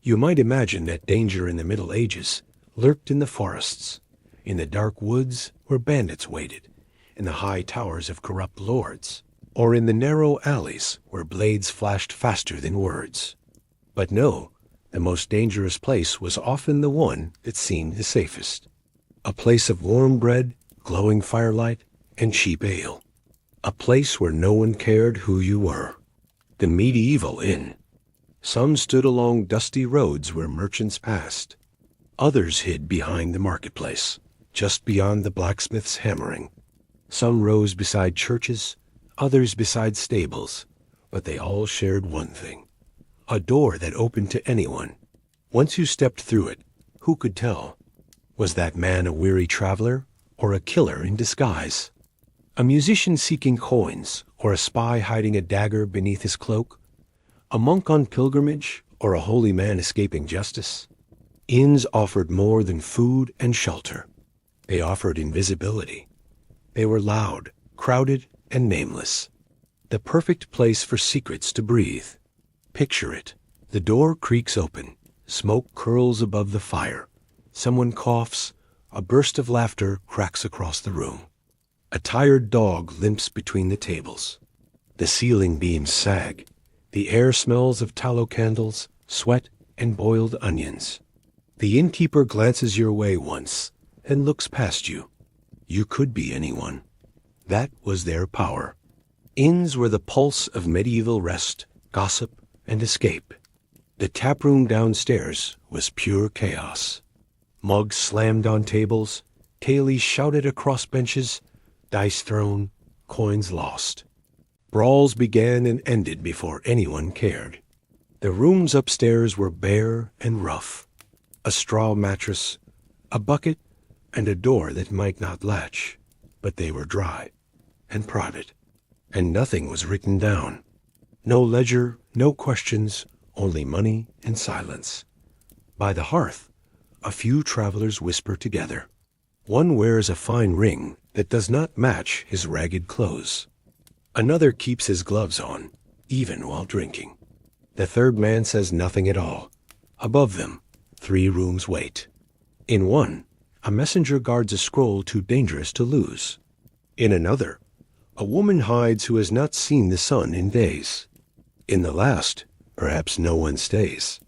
You might imagine that danger in the Middle Ages lurked in the forests, in the dark woods where bandits waited, in the high towers of corrupt lords, or in the narrow alleys where blades flashed faster than words. But no, the most dangerous place was often the one that seemed the safest. A place of warm bread, glowing firelight, and cheap ale. A place where no one cared who you were. The medieval inn. Some stood along dusty roads where merchants passed. Others hid behind the marketplace, just beyond the blacksmith's hammering. Some rose beside churches, others beside stables, but they all shared one thing. A door that opened to anyone. Once you stepped through it, who could tell? Was that man a weary traveler or a killer in disguise? A musician seeking coins or a spy hiding a dagger beneath his cloak? A monk on pilgrimage or a holy man escaping justice? Inns offered more than food and shelter. They offered invisibility. They were loud, crowded, and nameless. The perfect place for secrets to breathe. Picture it. The door creaks open. Smoke curls above the fire. Someone coughs. A burst of laughter cracks across the room. A tired dog limps between the tables. The ceiling beams sag. The air smells of tallow candles, sweat, and boiled onions. The innkeeper glances your way once and looks past you. You could be anyone. That was their power. Inns were the pulse of medieval rest, gossip, and escape. The taproom downstairs was pure chaos. Mugs slammed on tables, tailies shouted across benches, dice thrown, coins lost. Brawls began and ended before anyone cared. The rooms upstairs were bare and rough. A straw mattress, a bucket, and a door that might not latch, but they were dry and prodded, and nothing was written down. No ledger, no questions, only money and silence. By the hearth, a few travelers whisper together. One wears a fine ring that does not match his ragged clothes. Another keeps his gloves on, even while drinking. The third man says nothing at all. Above them, 3 rooms wait. In one, a messenger guards a scroll too dangerous to lose. In another, a woman hides who has not seen the sun in days. In the last, perhaps no one stays.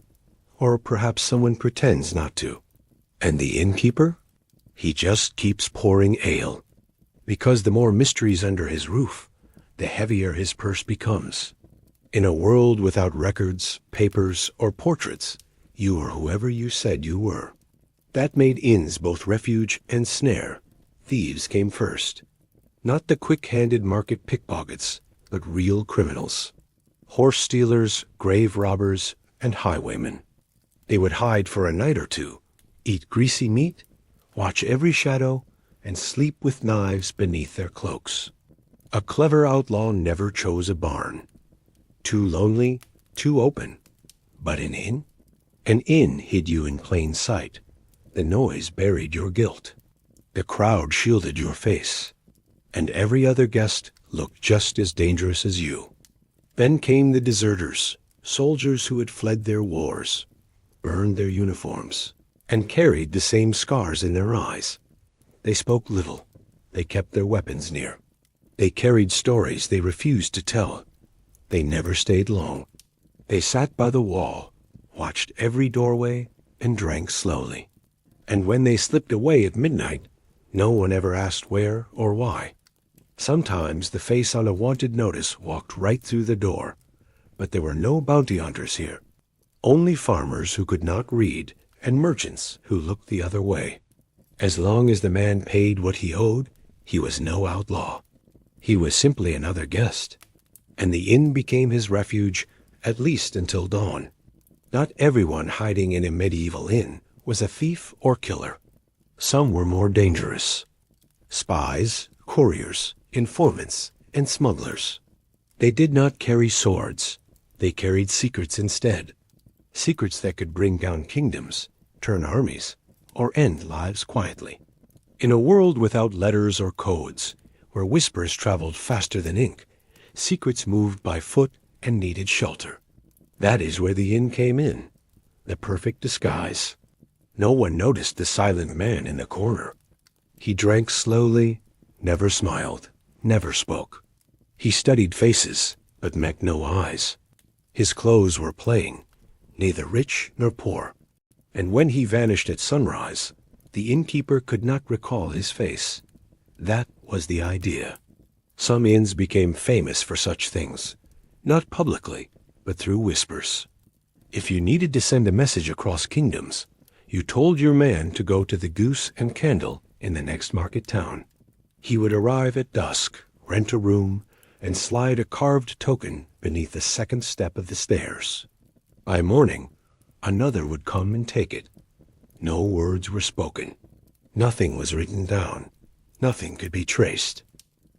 Or perhaps someone pretends not to. And the innkeeper? He just keeps pouring ale. Because the more mysteries under his roof, the heavier his purse becomes. In a world without records, papers, or portraits, you were whoever you said you were. That made inns both refuge and snare. Thieves came first. Not the quick-handed market pickpockets, but real criminals. Horse stealers, grave robbers, and highwaymen. They would hide for a night or two, eat greasy meat, watch every shadow, and sleep with knives beneath their cloaks. A clever outlaw never chose a barn. Too lonely, too open. But an inn? An inn hid you in plain sight. The noise buried your guilt. The crowd shielded your face. And every other guest looked just as dangerous as you. Then came the deserters, soldiers who had fled their wars, burned their uniforms, and carried the same scars in their eyes. They spoke little. They kept their weapons near. They carried stories they refused to tell. They never stayed long. They sat by the wall, watched every doorway, and drank slowly. And when they slipped away at midnight, no one ever asked where or why. Sometimes the face on a wanted notice walked right through the door, but there were no bounty hunters here. Only farmers who could not read and merchants who looked the other way. As long as the man paid what he owed, he was no outlaw. He was simply another guest, and the inn became his refuge, at least until dawn. Not everyone hiding in a medieval inn was a thief or killer. Some were more dangerous. Spies, couriers, informants, and smugglers. They did not carry swords. They carried secrets instead. Secrets that could bring down kingdoms, turn armies, or end lives quietly. In a world without letters or codes, where whispers traveled faster than ink, secrets moved by foot and needed shelter. That is where the inn came in. the perfect disguise. No one noticed the silent man in the corner. He drank slowly, never smiled, never spoke. He studied faces, but met no eyes. His clothes were plain, neither rich nor poor. And when he vanished at sunrise, the innkeeper could not recall his face. That was the idea. Some inns became famous for such things, not publicly, but through whispers. If you needed to send a message across kingdoms, you told your man to go to the Goose and Candle in the next market town. He would arrive at dusk, rent a room, and slide a carved token beneath the second step of the stairs. By morning, another would come and take it. No words were spoken. Nothing was written down. Nothing could be traced.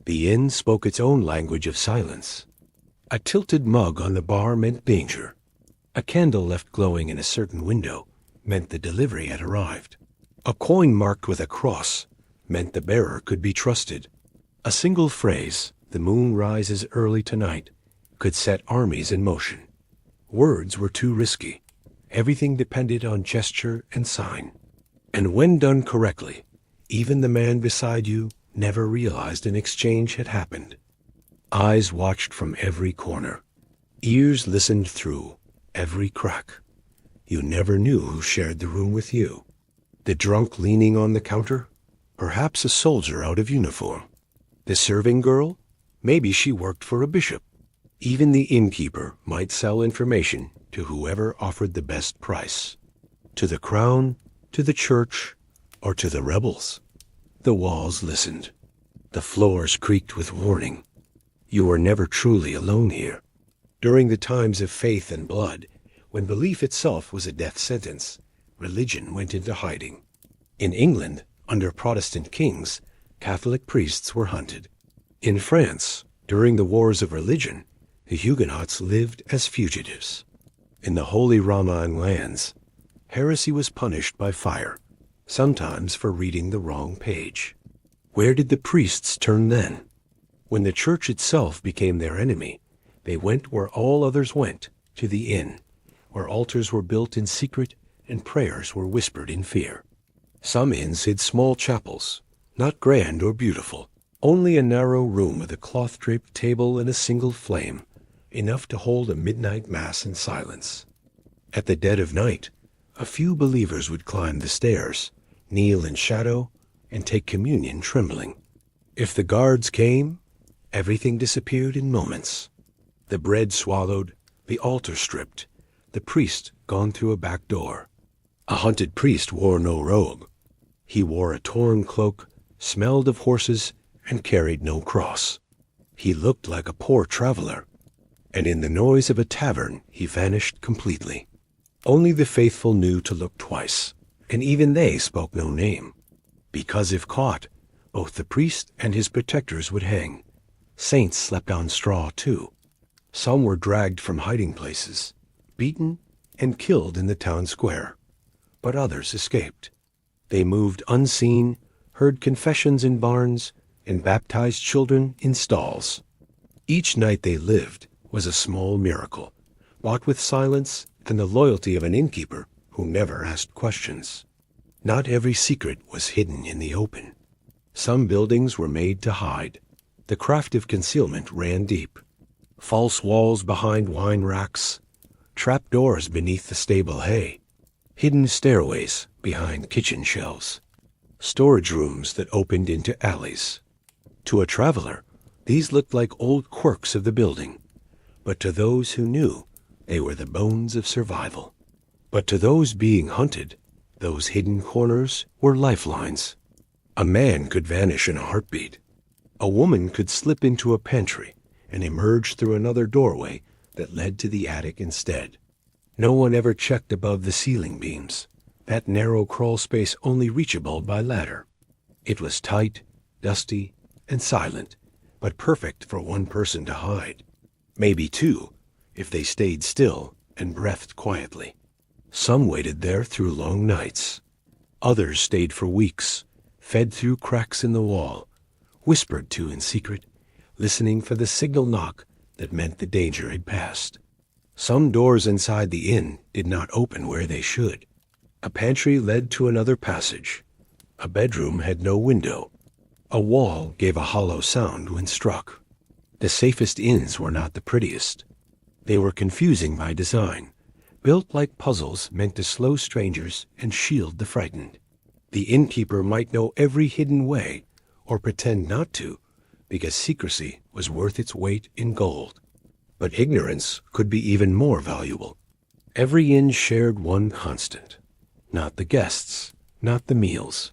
The inn spoke its own language of silence. A tilted mug on the bar meant danger. A candle left glowing in a certain window meant the delivery had arrived. A coin marked with a cross meant the bearer could be trusted. A single phrase, "The moon rises early tonight," could set armies in motion. Words were too risky. Everything depended on gesture and sign. And when done correctly, even the man beside you never realized an exchange had happened. Eyes watched from every corner. Ears listened through every crack. You never knew who shared the room with you. The drunk leaning on the counter? Perhaps a soldier out of uniform. The serving girl? Maybe she worked for a bishop. Even the innkeeper might sell information to whoever offered the best price. To the crown, to the church, or to the rebels. The walls listened. The floors creaked with warning. You were never truly alone here. During the times of faith and blood, when belief itself was a death sentence, religion went into hiding. In England, under Protestant kings, Catholic priests were hunted. In France, during the wars of religion, the Huguenots lived as fugitives. In the Holy Roman lands, heresy was punished by fire, sometimes for reading the wrong page. Where did the priests turn then? When the church itself became their enemy, they went where all others went, to the inn, where altars were built in secret and prayers were whispered in fear. Some inns hid small chapels, not grand or beautiful, only a narrow room with a cloth-draped table and a single flame, enough to hold a midnight mass in silence. At the dead of night, a few believers would climb the stairs, kneel in shadow, and take communion trembling. If the guards came, everything disappeared in moments. The bread swallowed, the altar stripped, the priest gone through a back door. A hunted priest wore no robe. He wore a torn cloak, smelled of horses, and carried no cross. He looked like a poor traveler, and in the noise of a tavern he vanished completely. Only the faithful knew to look twice, and even they spoke no name, because if caught, both the priest and his protectors would hang. Saints slept on straw too. Some were dragged from hiding places, beaten and killed in the town square, but others escaped. They moved unseen, heard confessions in barns, and baptized children in stalls. Each night they lived was a small miracle, bought with silence and the loyalty of an innkeeper who never asked questions. Not every secret was hidden in the open. Some buildings were made to hide. The craft of concealment ran deep. False walls behind wine racks, trap doors beneath the stable hay, hidden stairways behind kitchen shelves, storage rooms that opened into alleys. To a traveler, these looked like old quirks of the building, but to those who knew, they were the bones of survival. But to those being hunted, those hidden corners were lifelines. A man could vanish in a heartbeat. A woman could slip into a pantry and emerge through another doorway that led to the attic instead. No one ever checked above the ceiling beams, that narrow crawl space only reachable by ladder. It was tight, dusty, and silent, but perfect for one person to hide. Maybe two, if they stayed still and breathed quietly. Some waited there through long nights. Others stayed for weeks, fed through cracks in the wall, whispered to in secret, listening for the signal knock that meant the danger had passed. Some doors inside the inn did not open where they should. A pantry led to another passage. A bedroom had no window. A wall gave a hollow sound when struck. The safest inns were not the prettiest. They were confusing by design, built like puzzles meant to slow strangers and shield the frightened. The innkeeper might know every hidden way, or pretend not to, because secrecy was worth its weight in gold. But ignorance could be even more valuable. Every inn shared one constant. Not the guests, not the meals,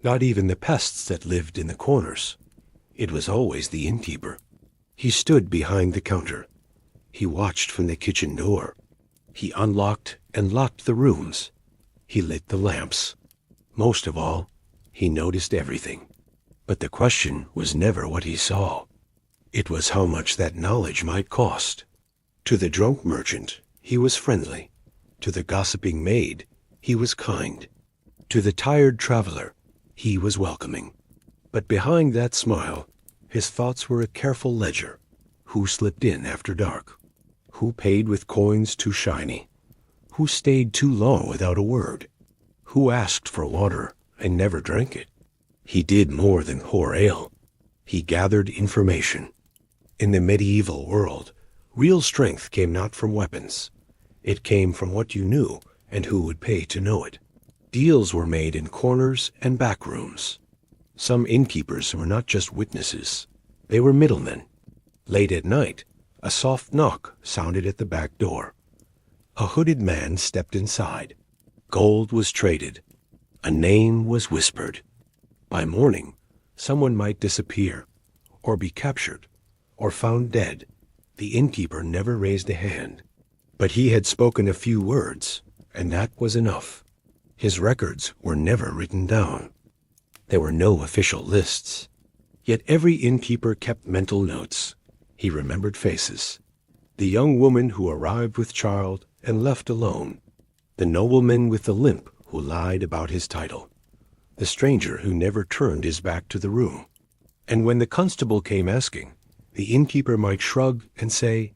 not even the pests that lived in the corners. It was always the innkeeper. He stood behind the counter. He watched from the kitchen door. He unlocked and locked the rooms. He lit the lamps. Most of all, he noticed everything. But the question was never what he saw. It was how much that knowledge might cost. To the drunk merchant, he was friendly. To the gossiping maid, he was kind. To the tired traveler, he was welcoming. But behind that smile, his thoughts were a careful ledger. Who slipped in after dark? Who paid with coins too shiny? Who stayed too long without a word? Who asked for water and never drank it? He did more than pour ale. He gathered information. In the medieval world, real strength came not from weapons. It came from what you knew and who would pay to know it. Deals were made in corners and back rooms. Some innkeepers were not just witnesses. They were middlemen. Late at night, a soft knock sounded at the back door. A hooded man stepped inside. Gold was traded. A name was whispered. By morning, someone might disappear, or be captured, or found dead. The innkeeper never raised a hand. But he had spoken a few words, and that was enough. His records were never written down. There were no official lists. Yet every innkeeper kept mental notes. He remembered faces. The young woman who arrived with child and left alone. The nobleman with the limp who lied about his title. The stranger who never turned his back to the room. And when the constable came asking, the innkeeper might shrug and say,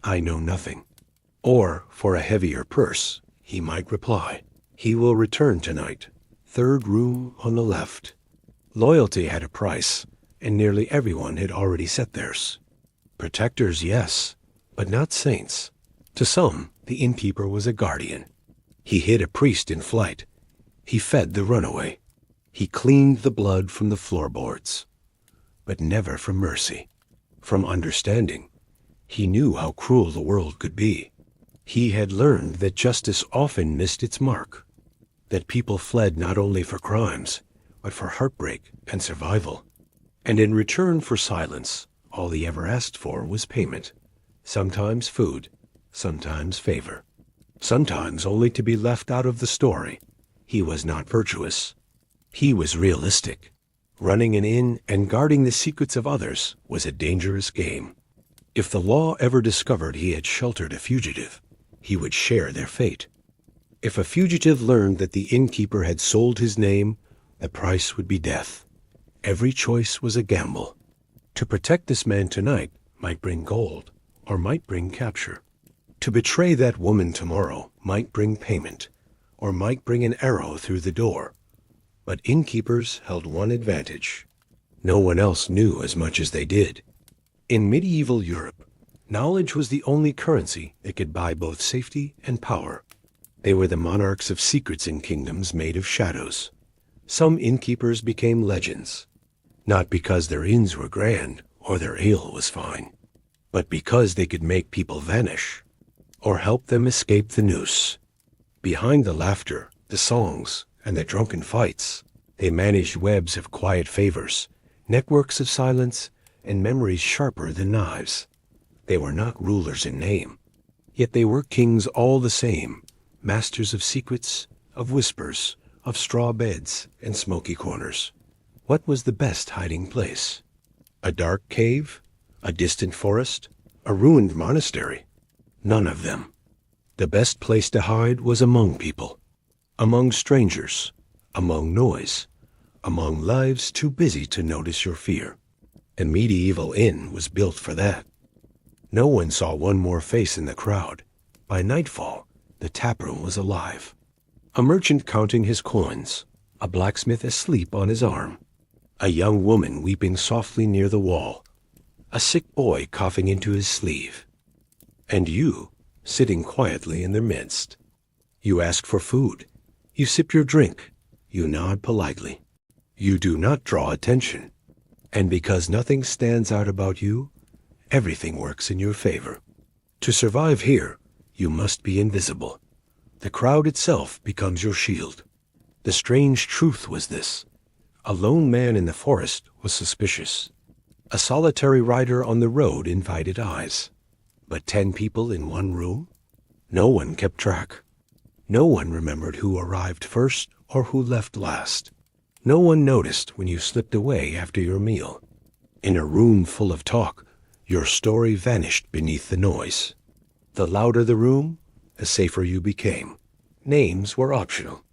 "I know nothing." Or, for a heavier purse, he might reply, "He will return tonight. Third room on the left." Loyalty had a price, and nearly everyone had already set theirs. Protectors, yes, but not saints. To some, the innkeeper was a guardian. He hid a priest in flight. He fed the runaway. He cleaned the blood from the floorboards. But never from mercy, from understanding. He knew how cruel the world could be. He had learned that justice often missed its mark, that people fled not only for crimes, but for heartbreak and survival. And in return for silence, all he ever asked for was payment, sometimes food, sometimes favor, sometimes only to be left out of the story. He was not virtuous. He was realistic. Running an inn and guarding the secrets of others was a dangerous game. If the law ever discovered he had sheltered a fugitive, he would share their fate. If a fugitive learned that the innkeeper had sold his name, the price would be death. Every choice was a gamble. To protect this man tonight might bring gold, or might bring capture. To betray that woman tomorrow might bring payment, or might bring an arrow through the door. But innkeepers held one advantage. No one else knew as much as they did. In medieval Europe, knowledge was the only currency that could buy both safety and power. They were the monarchs of secrets in kingdoms made of shadows. Some innkeepers became legends, not because their inns were grand or their ale was fine, but because they could make people vanish or help them escape the noose. Behind the laughter, the songs, and the drunken fights, they managed webs of quiet favors, networks of silence, and memories sharper than knives. They were not rulers in name, yet they were kings all the same, masters of secrets, of whispers, of straw beds and smoky corners. What was the best hiding place? A dark cave? A distant forest? A ruined monastery? None of them. The best place to hide was among people, among strangers, among noise, among lives too busy to notice your fear. A medieval inn was built for that. No one saw one more face in the crowd. By nightfall, the taproom was alive. A merchant counting his coins, a blacksmith asleep on his arm, a young woman weeping softly near the wall, a sick boy coughing into his sleeve, and you, sitting quietly in their midst. You ask for food, you sip your drink, you nod politely. You do not draw attention, and because nothing stands out about you, everything works in your favor. To survive here, you must be invisible. The crowd itself becomes your shield. The strange truth was this: a lone man in the forest was suspicious. A solitary rider on the road invited eyes. But 10 people in one room? No one kept track. No one remembered who arrived first or who left last. No one noticed when you slipped away after your meal. In a room full of talk, your story vanished beneath the noise. The louder the room, the safer you became. Names were optional.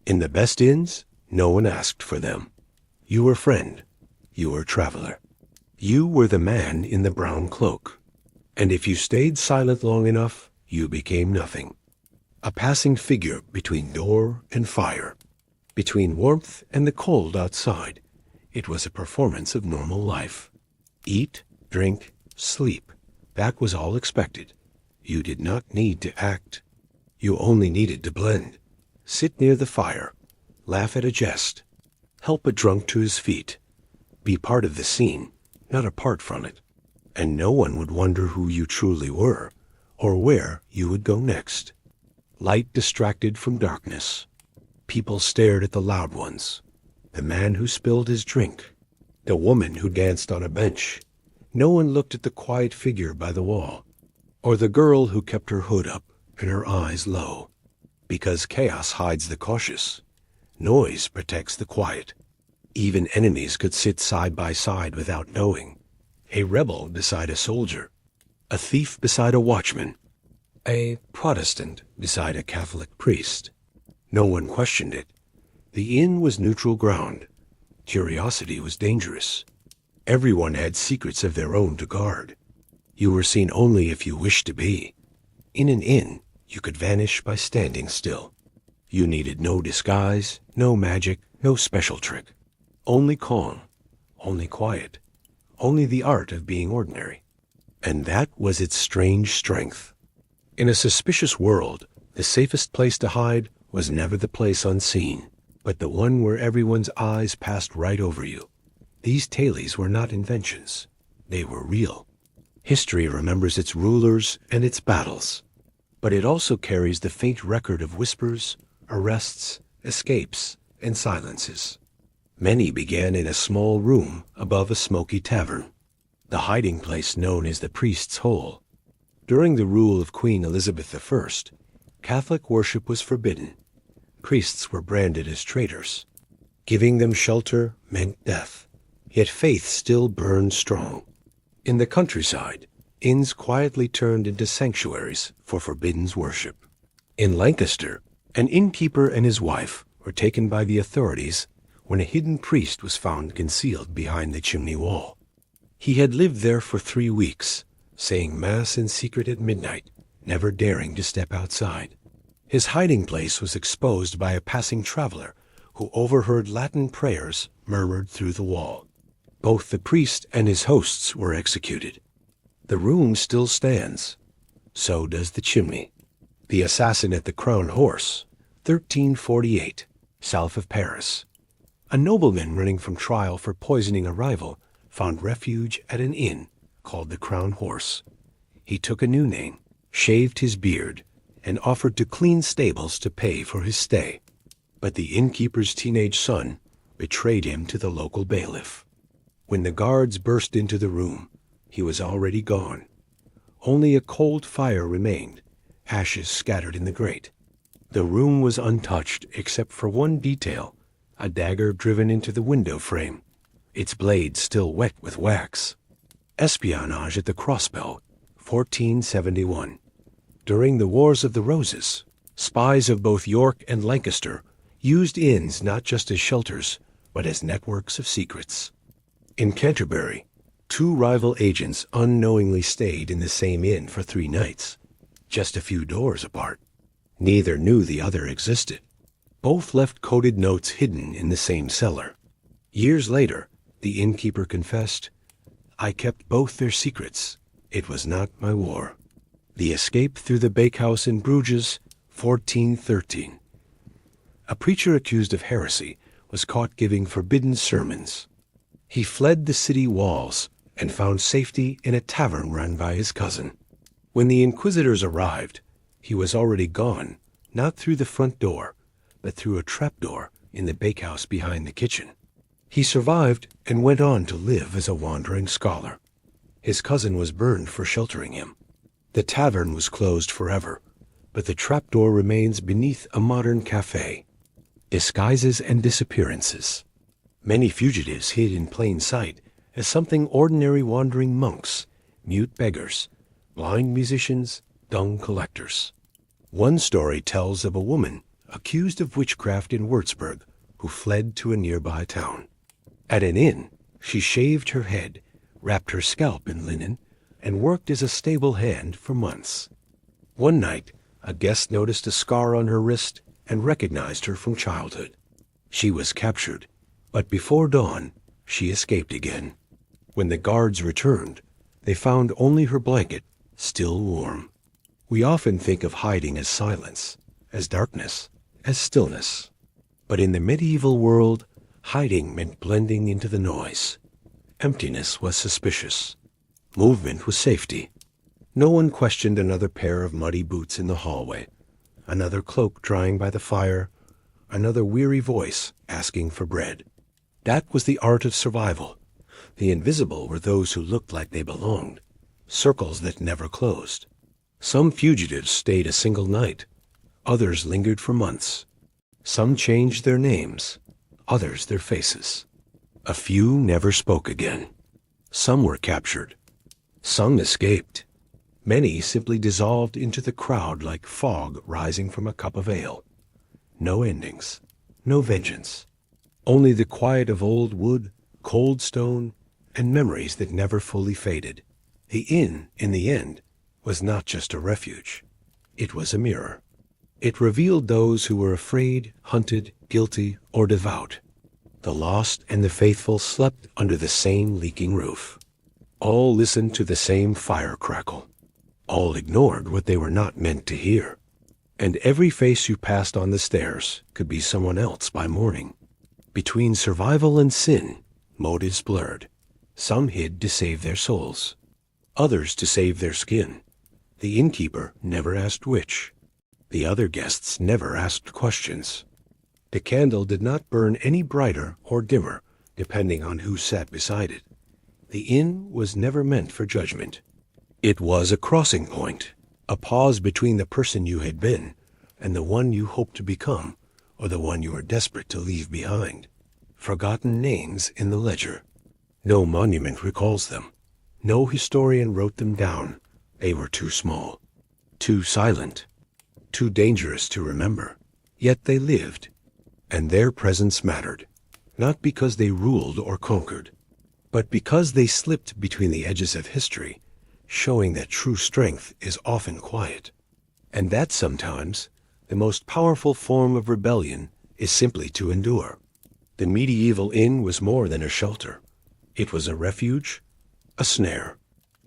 In the best inns, no one asked for them. You were friend. You were traveler. You were the man in the brown cloak. And if you stayed silent long enough, you became nothing. A passing figure between door and fire. Between warmth and the cold outside. It was a performance of normal life. Eat, drink, sleep. That was all expected. You did not need to act. You only needed to blend. Sit near the fire. Laugh at a jest. Help a drunk to his feet. Be part of the scene, not apart from it. And no one would wonder who you truly were, or where you would go next. Light distracted from darkness. People stared at the loud ones. The man who spilled his drink. The woman who danced on a bench. No one looked at the quiet figure by the wall. Or the girl who kept her hood up and her eyes low. Because chaos hides the cautious. Noise protects the quiet. Even enemies could sit side by side without knowing. A rebel beside a soldier. A thief beside a watchman. A Protestant beside a Catholic priest. No one questioned it. The inn was neutral ground. Curiosity was dangerous. Everyone had secrets of their own to guard. You were seen only if you wished to be. In an inn, you could vanish by standing still. You needed no disguise, no magic, no special trick. Only calm, only quiet, only the art of being ordinary. And that was its strange strength. In a suspicious world, the safest place to hide was never the place unseen, but the one where everyone's eyes passed right over you. These tailies were not inventions. They were real. History remembers its rulers and its battles, but it also carries the faint record of whispers, arrests, escapes, and silences. Many began in a small room above a smoky tavern, the hiding place known as the priest's hole. During the rule of Queen Elizabeth I, Catholic worship was forbidden. Priests were branded as traitors. Giving them shelter meant death, yet faith still burned strong. In the countryside, inns quietly turned into sanctuaries for forbidden worship. In Lancaster, an innkeeper and his wife were taken by the authorities when a hidden priest was found concealed behind the chimney wall. He had lived there for 3 weeks, saying Mass in secret at midnight, never daring to step outside. His hiding place was exposed by a passing traveler who overheard Latin prayers murmured through the wall. Both the priest and his hosts were executed. The room still stands. So does the chimney. The assassin at the Crown Horse, 1348, south of Paris. A nobleman running from trial for poisoning a rival found refuge at an inn called the Crown Horse. He took a new name, shaved his beard, and offered to clean stables to pay for his stay. But the innkeeper's teenage son betrayed him to the local bailiff. When the guards burst into the room, he was already gone. Only a cold fire remained, ashes scattered in the grate. The room was untouched except for one detail, a dagger driven into the window frame, its blade still wet with wax. Espionage at the Crossbell, 1471. During the Wars of the Roses, spies of both York and Lancaster used inns not just as shelters, but as networks of secrets. In Canterbury, 2 rival agents unknowingly stayed in the same inn for 3 nights. just a few doors apart. Neither knew the other existed. Both left coded notes hidden in the same cellar. Years later, the innkeeper confessed, "I kept both their secrets. It was not my war." The escape through the bakehouse in Bruges, 1413. A preacher accused of heresy was caught giving forbidden sermons. He fled the city walls and found safety in a tavern run by his cousin. When the inquisitors arrived, he was already gone, not through the front door, but through a trapdoor in the bakehouse behind the kitchen. He survived and went on to live as a wandering scholar. His cousin was burned for sheltering him. The tavern was closed forever, but the trapdoor remains beneath a modern cafe. Disguises and disappearances. Many fugitives hid in plain sight as something ordinary wandering monks, mute beggars, blind musicians, dung collectors. One story tells of a woman accused of witchcraft in Würzburg who fled to a nearby town. At an inn, she shaved her head, wrapped her scalp in linen, and worked as a stable hand for months. One night, a guest noticed a scar on her wrist and recognized her from childhood. She was captured, but before dawn, she escaped again. When the guards returned, they found only her blanket, still warm. We often think of hiding as silence, as darkness, as stillness. But in the medieval world, hiding meant blending into the noise. Emptiness was suspicious. Movement was safety. No one questioned another pair of muddy boots in the hallway, another cloak drying by the fire, another weary voice asking for bread. That was the art of survival. The invisible were those who looked like they belonged, circles that never closed. Some fugitives stayed a single night. Others lingered for months. Some changed their names, others their faces. A few never spoke again. Some were captured. Some escaped. Many simply dissolved into the crowd like fog rising from a cup of ale. No endings, no vengeance. Only the quiet of old wood, cold stone, and memories that never fully faded. The inn, in the end, was not just a refuge. It was a mirror. It revealed those who were afraid, hunted, guilty, or devout. The lost and the faithful slept under the same leaking roof. All listened to the same fire crackle. All ignored what they were not meant to hear. And every face you passed on the stairs could be someone else by morning. Between survival and sin, motives blurred. Some hid to save their souls. Others to save their skin. The innkeeper never asked which. The other guests never asked questions. The candle did not burn any brighter or dimmer, depending on who sat beside it. The inn was never meant for judgment. It was a crossing point, a pause between the person you had been and the one you hoped to become, or the one you were desperate to leave behind. Forgotten names in the ledger. No monument recalls them. No historian wrote them down. They were too small, too silent, too dangerous to remember. Yet they lived, and their presence mattered, not because they ruled or conquered, but because they slipped between the edges of history, showing that true strength is often quiet, and that sometimes the most powerful form of rebellion is simply to endure. The medieval inn was more than a shelter. It was a refuge, a snare,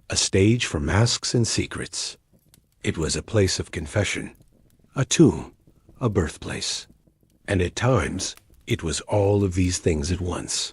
a stage for masks and secrets. It was a place of confession, a tomb, a birthplace. And at times, it was all of these things at once.